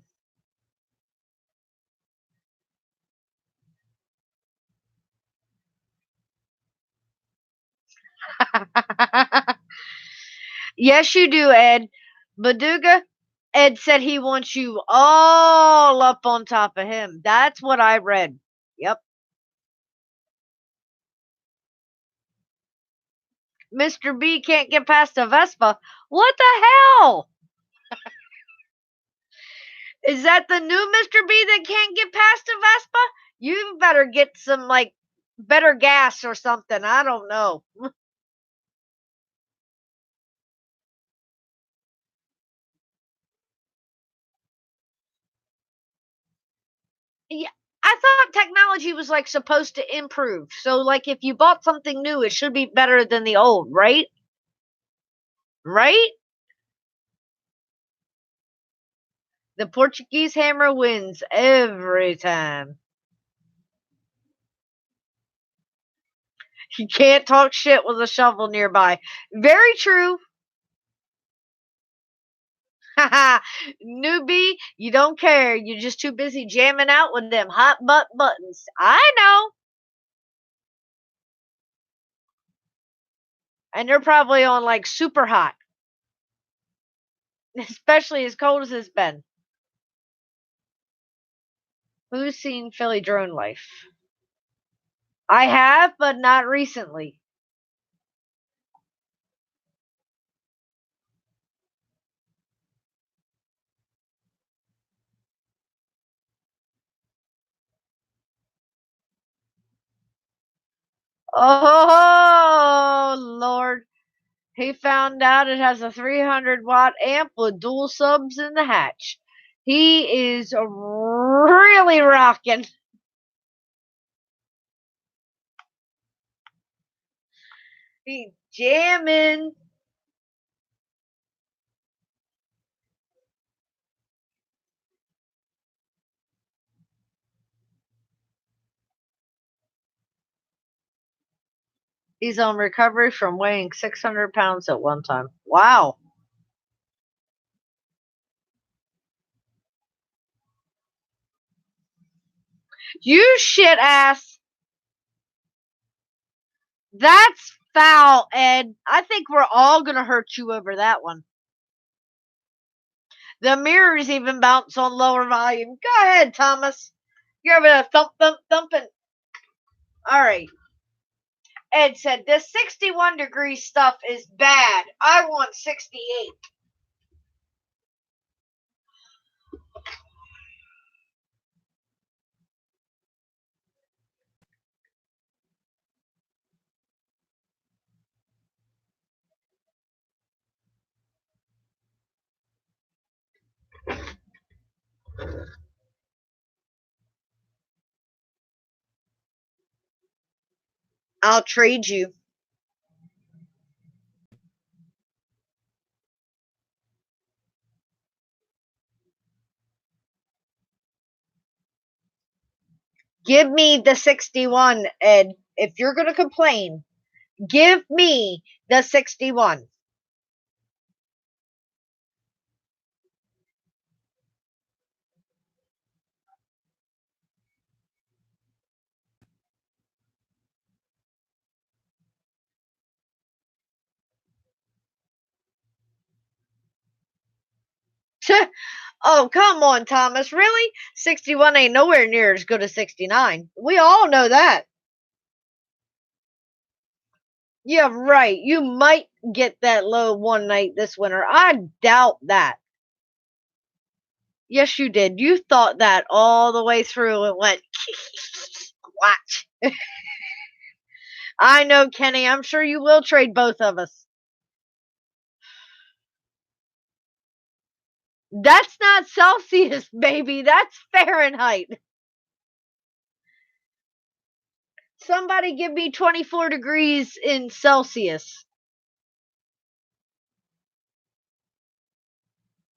Yes, you do, Ed. Baduga, Ed said he wants you all up on top of him. That's what I read. Yep. Mr. B can't get past a Vespa. What the hell? Is that the new Mr. B that can't get past a Vespa? You better get some, like, better gas or something. I don't know. Yeah, I thought technology was, like, supposed to improve. So, like, if you bought something new, it should be better than the old, right? Right? The Portuguese hammer wins every time. You can't talk shit with a shovel nearby. Very true. Haha, newbie, you don't care. You're just too busy jamming out with them hot butt buttons. I know. And they're probably on like super hot, especially as cold as it's been. Who's seen Philly Drone Life? I have, but not recently. Oh, Lord. He found out it has a 300-watt amp with dual subs in the hatch. He is really rocking. He's jamming. He's on recovery from weighing 600 pounds at one time. Wow. You shit ass. That's foul, Ed. I think we're all going to hurt you over that one. The mirrors even bounce on lower volume. Go ahead, Thomas. You're over there thumping. All right. Ed said, this 61-degree stuff is bad. I want 68. I'll trade you. Give me the 61, Ed. If you're going to complain, give me the 61. Oh, come on, Thomas. Really? 61 ain't nowhere near as good as 69. We all know that. Yeah, right. You might get that low one night this winter. I doubt that. Yes, you did. You thought that all the way through and went, watch. I know, Kenny. I'm sure you will trade both of us. That's not Celsius, baby. That's Fahrenheit. Somebody give me 24 degrees in Celsius.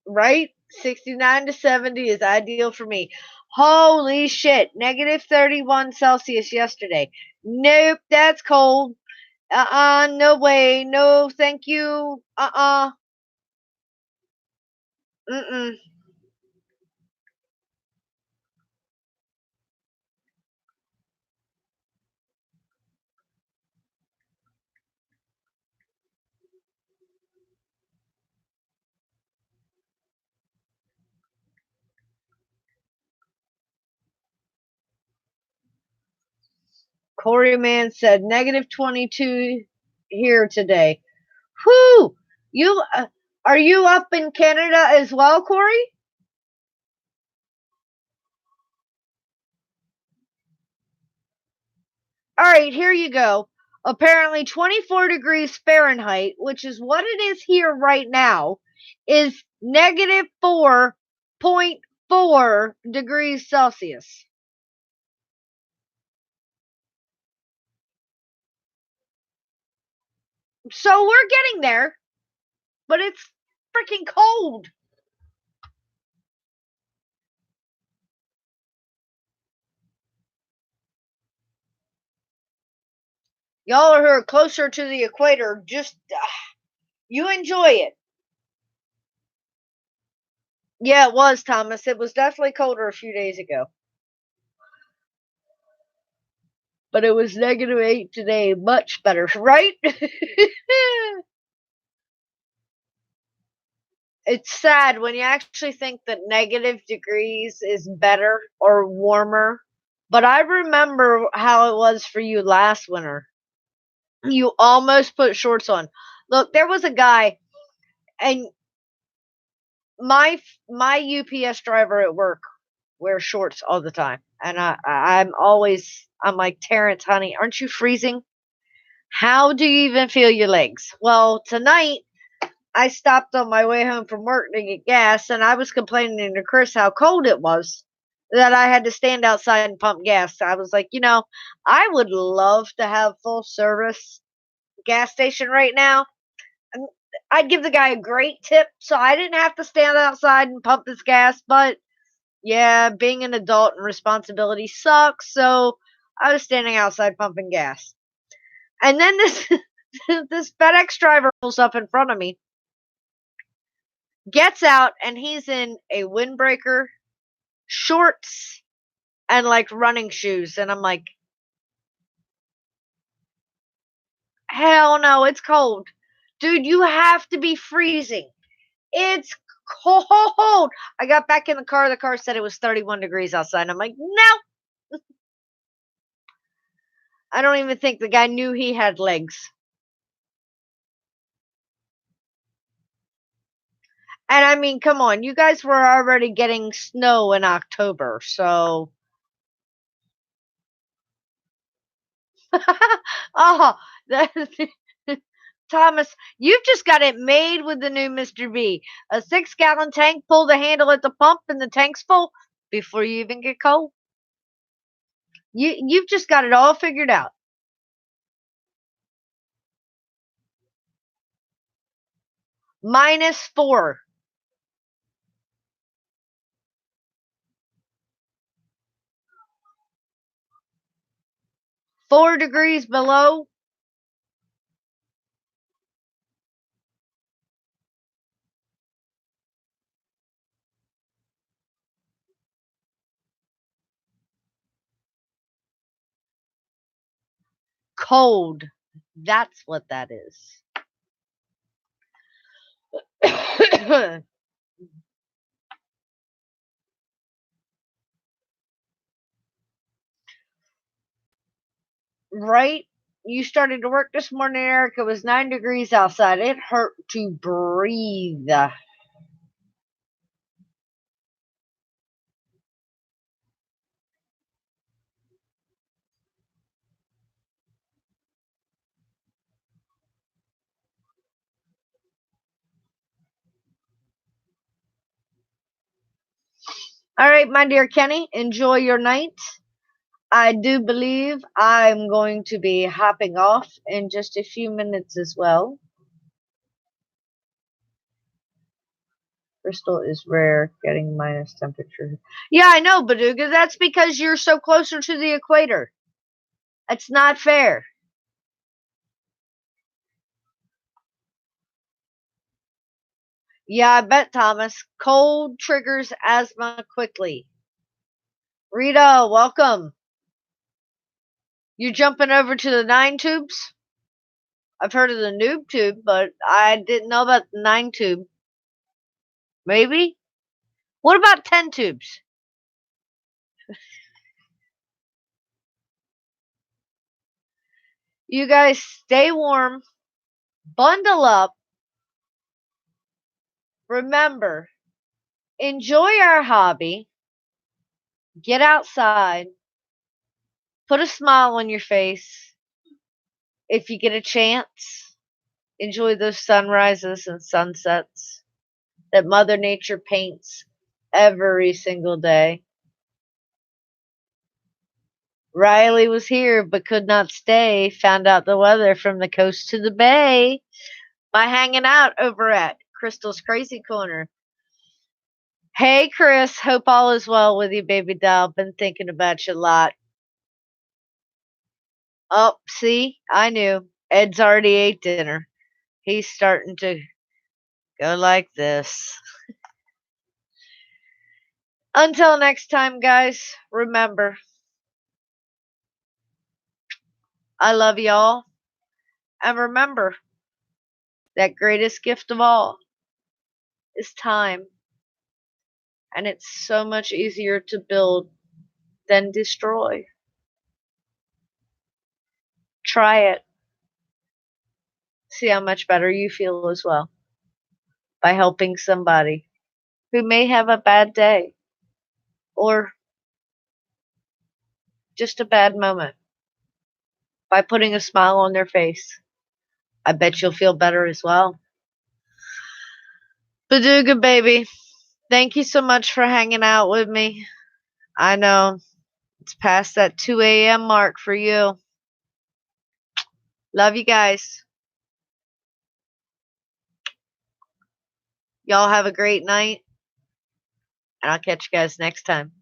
Right? 69 to 70 is ideal for me. Holy shit. Negative 31 Celsius yesterday. Nope, that's cold. No way. No, thank you. Mm-mm. Corey Man said negative 22 here today. Whew! Are you up in Canada as well, Corey? All right, here you go. Apparently 24 degrees Fahrenheit, which is what it is here right now, is negative 4.4 degrees Celsius. So we're getting there, but it's freaking cold. Y'all are closer to the equator. Just you enjoy it. Yeah, it was, Thomas. It was definitely colder a few days ago. But it was -8 today. Much better, right? It's sad when you actually think that negative degrees is better or warmer. But I remember how it was for you last winter. You almost put shorts on. Look, there was a guy, and my my UPS driver at work wears shorts all the time, and I'm like, Terrence, honey, aren't you freezing? How do you even feel your legs? Well, tonight I stopped on my way home from work to get gas, and I was complaining to Chris how cold it was that I had to stand outside and pump gas. I was like, I would love to have full service gas station right now. I'd give the guy a great tip so I didn't have to stand outside and pump his gas, but yeah, being an adult and responsibility sucks, so I was standing outside pumping gas. And then this this FedEx driver pulls up in front of me, gets out, and he's in a windbreaker, shorts, and like running shoes. And I'm like, hell no, it's cold. Dude, you have to be freezing. It's cold. I got back in the car. The car said it was 31 degrees outside. I'm like, no. I don't even think the guy knew he had legs. And I mean, come on, you guys were already getting snow in October, so. Oh, that, Thomas, you've just got it made with the new Mr. B. A 6-gallon tank, pull the handle at the pump, and the tank's full before you even get cold. You've just got it all figured out. -4. 4 degrees below. Cold. That's what that is. Right? You started to work this morning, Eric. It was 9 degrees outside. It hurt to breathe. All right, my dear Kenny, enjoy your night. I do believe I'm going to be hopping off in just a few minutes as well. Crystal is rare, getting minus temperature. Yeah, I know, Baduga. That's because you're so closer to the equator. It's not fair. Yeah, I bet, Thomas. Cold triggers asthma quickly. Rita, welcome. You jumping over to the 9 tubes? I've heard of the noob tube, but I didn't know about the 9 tube. Maybe? What about 10 tubes? You guys stay warm, bundle up. Remember, enjoy our hobby. Get outside. Put a smile on your face. If you get a chance, enjoy those sunrises and sunsets that Mother Nature paints every single day. Riley was here but could not stay. Found out the weather from the coast to the bay by hanging out over at Crystal's Crazy Corner. Hey, Chris. Hope all is well with you, baby doll. Been thinking about you a lot. Oh, see? I knew. Ed's already ate dinner. He's starting to go like this. Until next time, guys, remember, I love y'all. And remember, that greatest gift of all is time. And it's so much easier to build than destroy. Try it. See how much better you feel as well by helping somebody who may have a bad day or just a bad moment by putting a smile on their face. I bet you'll feel better as well. Baduga baby, thank you so much for hanging out with me. I know it's past that 2 a.m. mark for you. Love you guys. Y'all have a great night, and I'll catch you guys next time.